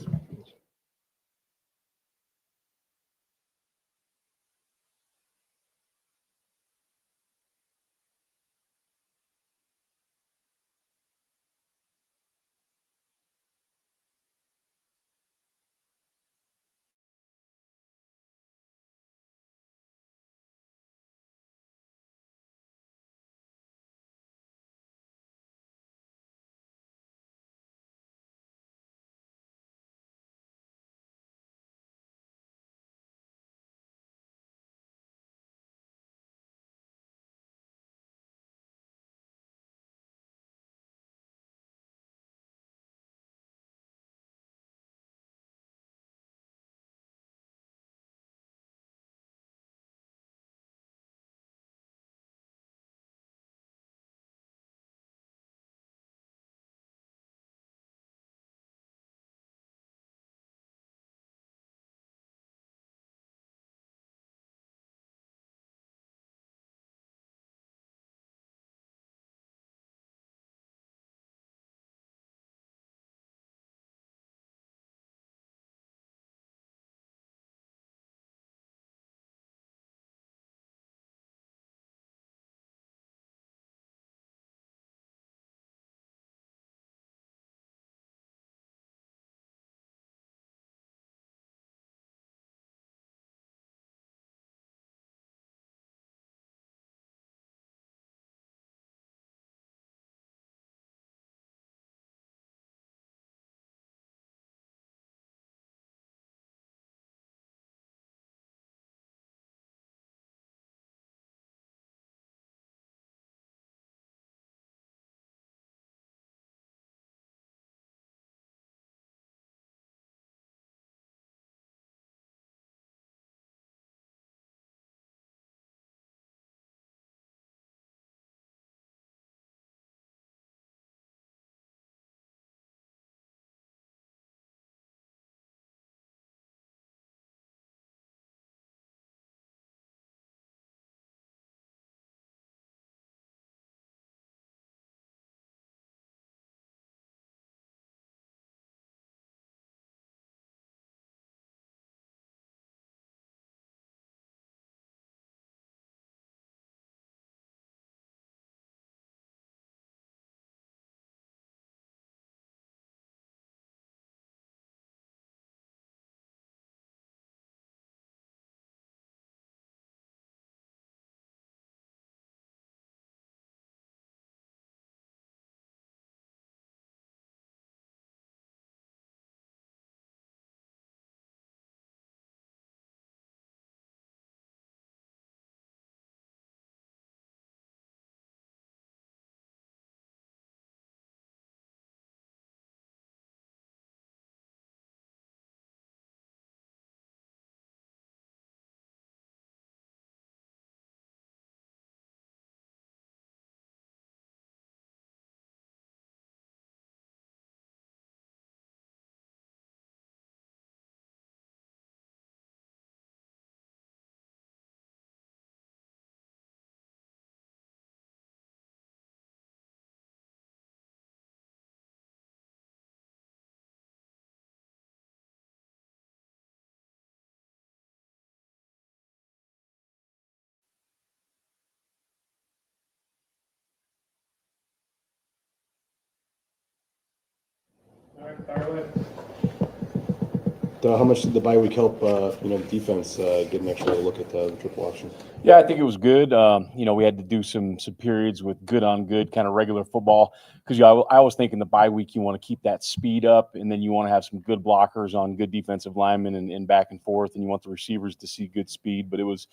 Speaker 4: How much did the bye week help, the defense get an extra look at the triple option?
Speaker 11: Yeah, I think it was good. We had to do some periods with good on good kind of regular football because I always think in the bye week you want to keep that speed up, and then you want to have some good blockers on good defensive linemen and back and forth, and you want the receivers to see good speed. But it was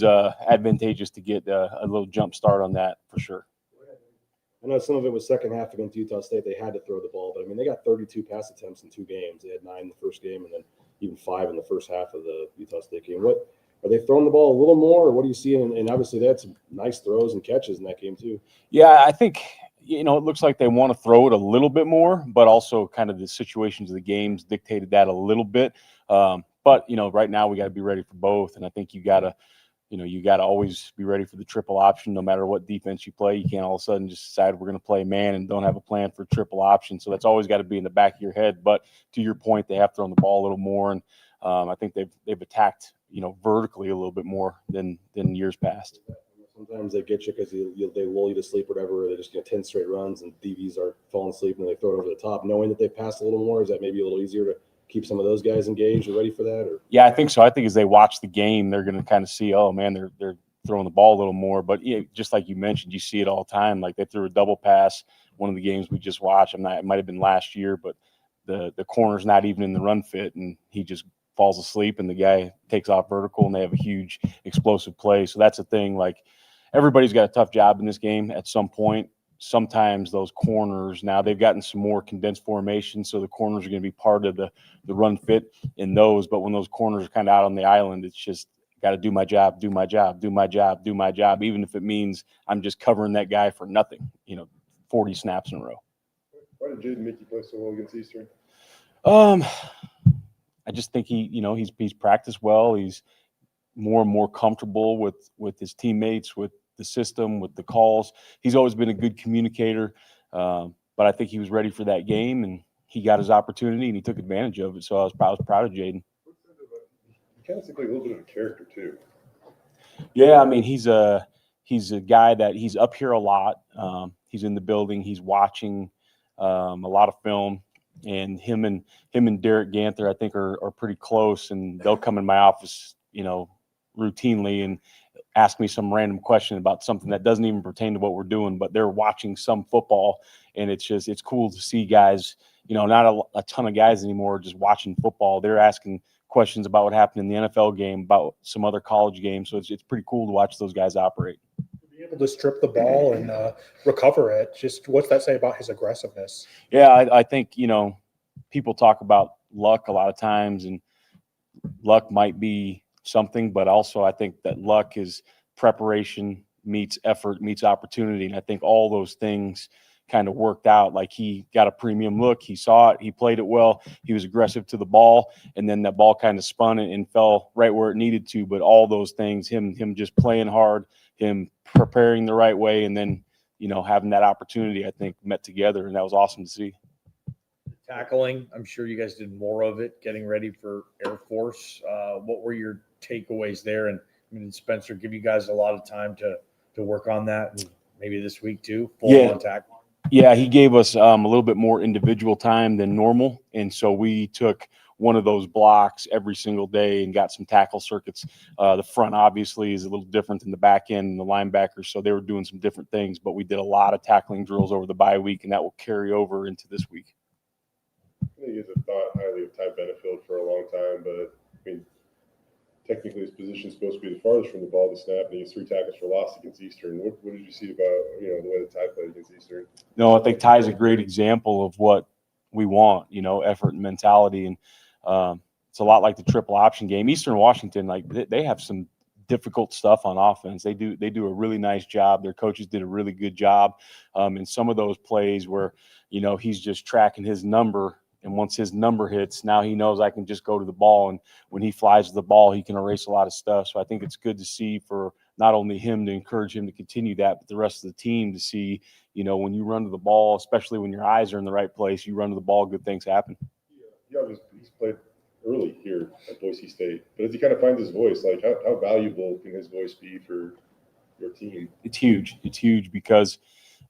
Speaker 11: advantageous to get a little jump start on that for sure.
Speaker 4: I know some of it was second half against Utah State. They had to throw the ball, but I mean, they got 32 pass attempts in 2 games. They had 9 in the first game and then even 5 in the first half of the Utah State game. What are they throwing the ball a little more, or what do you see? And obviously, they had some nice throws and catches in that game too.
Speaker 11: Yeah, I think it looks like they want to throw it a little bit more, but also kind of the situations of the games dictated that a little bit. But right now we got to be ready for both, and I think you got to always be ready for the triple option no matter what defense you play. You can't all of a sudden just decide we're going to play man and don't have a plan for triple option. So that's always got to be in the back of your head. But to your point, they have thrown the ball a little more, and I think they've attacked vertically a little bit more than years past.
Speaker 4: Sometimes they get you because they lull you to sleep, or whatever. Or they just 10 straight runs and DBs are falling asleep and they throw it over the top. Knowing that they pass a little more, is that maybe a little easier to keep some of those guys engaged or ready for that? Or
Speaker 11: yeah, I think so. I think as they watch the game, they're going to kind of see, oh man, they're throwing the ball a little more. But just like you mentioned, you see it all the time. Like they threw a double pass one of the games we just watched. It might have been last year, but the corner's not even in the run fit, and he just falls asleep, and the guy takes off vertical, and they have a huge explosive play. So that's the thing. Like everybody's got a tough job in this game at some point. Sometimes those corners, now they've gotten some more condensed formation, so the corners are going to be part of the run fit in those. But when those corners are kind of out on the island, it's just got to do my job, do my job, do my job, do my job, even if it means I'm just covering that guy for nothing, 40 snaps in a row.
Speaker 7: Why did Jaden make you play so well against Eastern?
Speaker 11: I just think he's practiced well. He's more and more comfortable with his teammates, with the system, with the calls. He's always been a good communicator, but I think he was ready for that game, and he got his opportunity and he took advantage of it. So I was proud of Jaden.
Speaker 7: He kind of seems like a little bit of a character too.
Speaker 11: Yeah, I mean he's a guy that he's up here a lot. He's in the building. He's watching a lot of film, and him and Derek Ganther I think are pretty close, and they'll come in my office routinely and ask me some random question about something that doesn't even pertain to what we're doing, but they're watching some football, and it's cool to see guys, not a ton of guys anymore just watching football. They're asking questions about what happened in the NFL game, about some other college games. So it's pretty cool to watch those guys operate.
Speaker 3: To be able to strip the ball and recover it, just what's that say about his aggressiveness?
Speaker 11: Yeah, I think, people talk about luck a lot of times, and luck might be something, but also I think that luck is preparation meets effort meets opportunity, and I think all those things kind of worked out. Like he got a premium look, he saw it, he played it well, he was aggressive to the ball, and then that ball kind of spun and fell right where it needed to. But all those things, him just playing hard, him preparing the right way, and then having that opportunity, I think met together, and that was awesome to see.
Speaker 8: Tackling, I'm sure you guys did more of it getting ready for Air Force. What were your takeaways there? And did Spencer give you guys a lot of time to work on that, and maybe this week too, full on tackling?
Speaker 11: Yeah, he gave us a little bit more individual time than normal, and so we took one of those blocks every single day and got some tackle circuits. The front obviously is a little different than the back end and the linebackers, so they were doing some different things, but we did a lot of tackling drills over the bye week, and that will carry over into this week.
Speaker 7: I think he's thought highly of Ty Benefield for a long time, but I mean, technically his position is supposed to be the farthest from the ball to snap, and he has 3 tackles for loss against Eastern. What did you see about the way that Ty played against Eastern?
Speaker 11: No, I think Ty's a great example of what we want, effort and mentality, and it's a lot like the triple option game. Eastern Washington, like they have some difficult stuff on offense. They do a really nice job. Their coaches did a really good job in some of those plays where he's just tracking his number. And once his number hits, now he knows I can just go to the ball. And when he flies to the ball, he can erase a lot of stuff. So I think it's good to see for not only him to encourage him to continue that, but the rest of the team to see, when you run to the ball, especially when your eyes are in the right place, you run to the ball, good things happen.
Speaker 7: Yeah, he's played early here at Boise State. But as he kind of finds his voice, like how valuable can his voice be for your team?
Speaker 11: It's huge. It's huge because,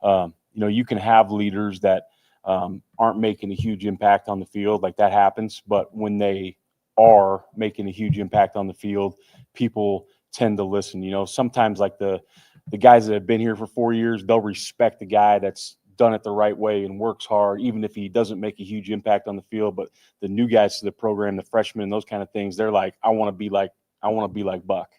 Speaker 11: you can have leaders that aren't making a huge impact on the field. Like that happens, but when they are making a huge impact on the field, people tend to listen. You know, sometimes like the guys that have been here for 4 years, they'll respect the guy that's done it the right way and works hard, even if he doesn't make a huge impact on the field. But the new guys to the program, the freshmen, those kind of things, they're like, I want to be like Buck.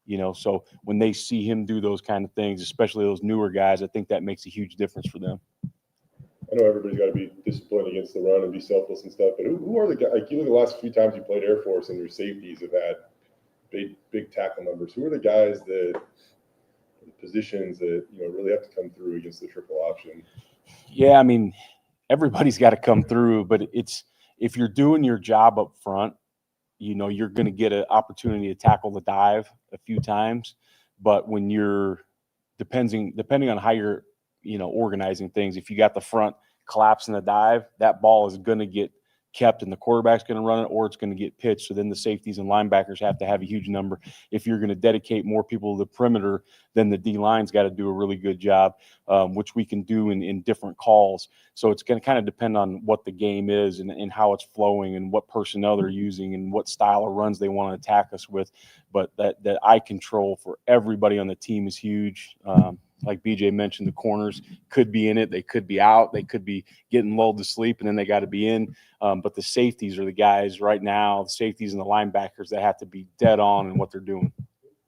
Speaker 11: You know, so when they see him do those kind of things, especially those newer guys, I think that makes a huge difference for them.
Speaker 7: I know everybody's got to be disciplined against the run and be selfless and stuff, but who are the guys? Like you look at the last few times you played Air Force and your safeties have had big tackle numbers. Who are the guys that positions that really have to come through against the triple option?
Speaker 11: Yeah, I mean, everybody's got to come through, but it's if you're doing your job up front, you're going to get an opportunity to tackle the dive a few times. But when you're depending on how you're organizing things, if you got the front collapsing the dive, that ball is going to get kept and the quarterback's going to run it, or it's going to get pitched. So then the safeties and linebackers have to have a huge number. If you're going to dedicate more people to the perimeter, then the D-line's got to do a really good job, which we can do in different calls. So it's going to kind of depend on what the game is and how it's flowing and what personnel they're using and what style of runs they want to attack us with. But that eye control for everybody on the team is huge. Like BJ mentioned, the corners could be in it. They could be out. They could be getting lulled to sleep, and then they got to be in. But the safeties are the guys right now, the safeties and the linebackers that have to be dead on in what they're doing.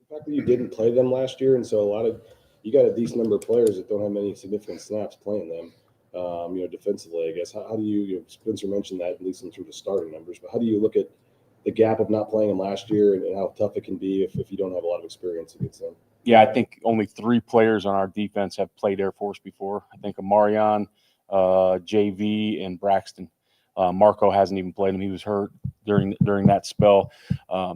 Speaker 4: The fact that you didn't play them last year, and so you got a decent number of players that don't have many significant snaps playing them, defensively, I guess. How do you Spencer mentioned that, at least in terms of starting numbers, but how do you look at the gap of not playing them last year and how tough it can be if you don't have a lot of experience against them?
Speaker 11: Yeah, I think only 3 players on our defense have played Air Force before. I think Amarion, JV, and Braxton. Marco hasn't even played him. He was hurt during that spell.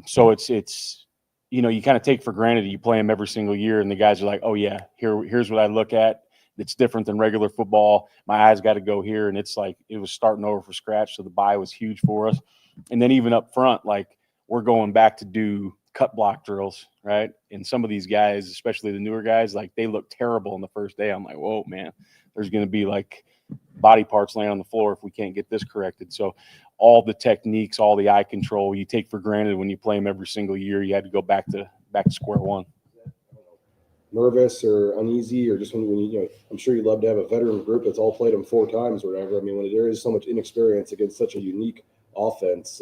Speaker 11: So it's you kind of take for granted you play him every single year, and the guys are like, oh yeah, here's what I look at. It's different than regular football. My eyes got to go here, and it's like it was starting over from scratch. So the bye was huge for us. And then even up front, like we're going back to do cut block drills, right? And some of these guys, especially the newer guys, like they look terrible on the first day. I'm like, whoa, man, there's going to be like body parts laying on the floor if we can't get this corrected. So all the techniques, all the eye control you take for granted when you play them every single year, you had to go back to square one.
Speaker 4: Nervous or uneasy, or just when I'm sure you'd love to have a veteran group that's all played them 4 times or whatever. I mean, when there is so much inexperience against such a unique offense,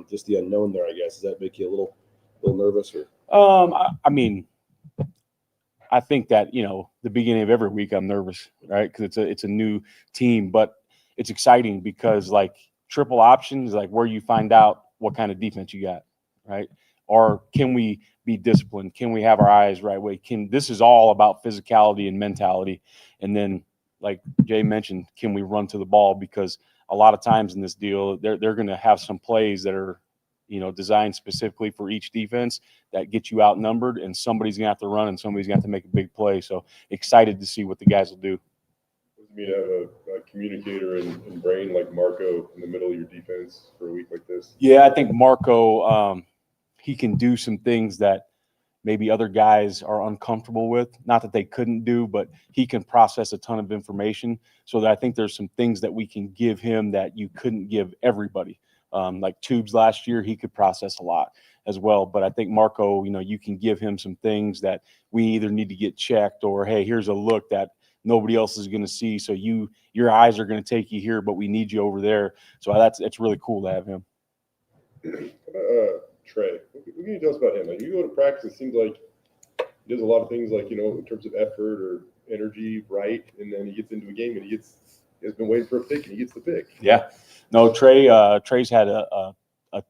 Speaker 4: just the unknown there, I guess, does that make you a little nervous? Or
Speaker 11: I mean, I think that the beginning of every week I'm nervous, right? Because it's a new team, but it's exciting because like triple options, like where you find out what kind of defense you got, right? Or can we be disciplined? Can we have our eyes right way? This is all about physicality and mentality, and then like Jay mentioned, can we run to the ball? Because a lot of times in this deal, they're going to have some plays that are designed specifically for each defense that get you outnumbered, and somebody's gonna have to run and somebody's gonna have to make a big play. So excited to see what the guys will do.
Speaker 7: What does it mean to have a communicator and brain like Marco in the middle of your defense for a week like this?
Speaker 11: Yeah, I think Marco, he can do some things that maybe other guys are uncomfortable with. Not that they couldn't do, but he can process a ton of information. So that I think there's some things that we can give him that you couldn't give everybody. Like Tubes last year, he could process a lot as well. But I think Marco, you can give him some things that we either need to get checked or, hey, here's a look that nobody else is going to see. So your eyes are going to take you here, but we need you over there. So it's really cool to have him.
Speaker 7: Trey, what can you tell us about him? Like you go to practice, it seems like he does a lot of things like, in terms of effort or energy, right? And then he gets into a game and he has been waiting for a pick and he gets the pick.
Speaker 11: Yeah. No, Trey's had a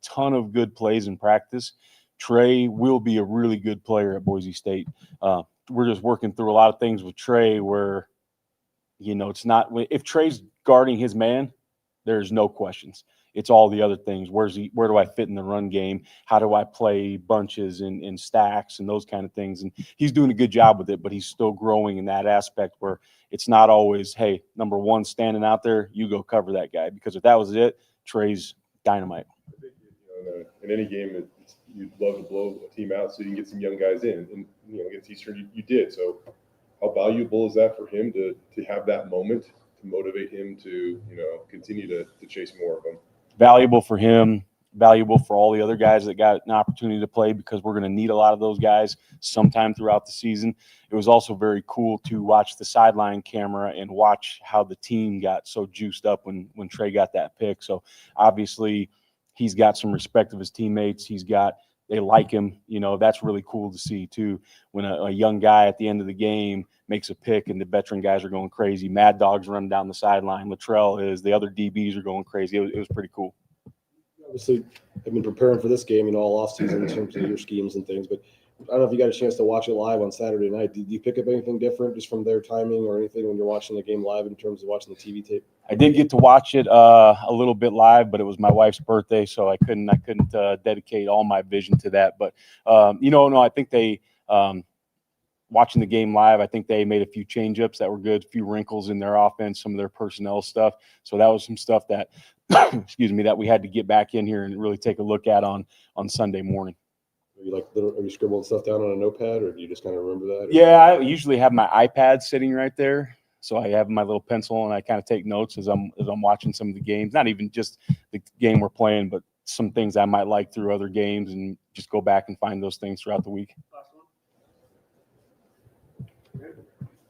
Speaker 11: ton of good plays in practice. Trey will be a really good player at Boise State. We're just working through a lot of things with Trey where, it's not – if Trey's guarding his man, there's no questions. It's all the other things. Where do I fit in the run game? How do I play bunches and stacks and those kind of things? And he's doing a good job with it, but he's still growing in that aspect where it's not always, hey, number one standing out there, you go cover that guy. Because if that was it, Trey's dynamite.
Speaker 7: In any game, you'd love to blow a team out so you can get some young guys in. And against Eastern, you did. So how valuable is that for him to have that moment motivate him to, continue to chase more of them?
Speaker 11: Valuable for him, valuable for all the other guys that got an opportunity to play, because we're going to need a lot of those guys sometime throughout the season. It was also very cool to watch the sideline camera and watch how the team got so juiced up when Trey got that pick. So obviously he's got some respect of his teammates. They like him. That's really cool to see too. When a young guy at the end of the game makes a pick and the veteran guys are going crazy. Mad Dog's running down the sideline. The other DBs are going crazy. It was pretty cool.
Speaker 4: Obviously, I've been preparing for this game, all offseason in terms of your schemes and things, but I don't know if you got a chance to watch it live on Saturday night. Did you pick up anything different just from their timing or anything when you're watching the game live in terms of watching the TV tape?
Speaker 11: I did get to watch it a little bit live, but it was my wife's birthday, so I couldn't dedicate all my vision to that. But no, I think they watching the game live, I think they made a few change-ups that were good, a few wrinkles in their offense, some of their personnel stuff. So that was some stuff that that we had to get back in here and really take a look at on Sunday morning.
Speaker 4: Are you scribbling stuff down on a notepad, or do you just kind of remember that?
Speaker 11: Yeah, I usually have my iPad sitting right there. So I have my little pencil and I kind of take notes as I'm watching some of the games, not even just the game we're playing, but some things I might like through other games, and just go back and find those things throughout the week.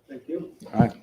Speaker 5: Thank you.
Speaker 11: All right.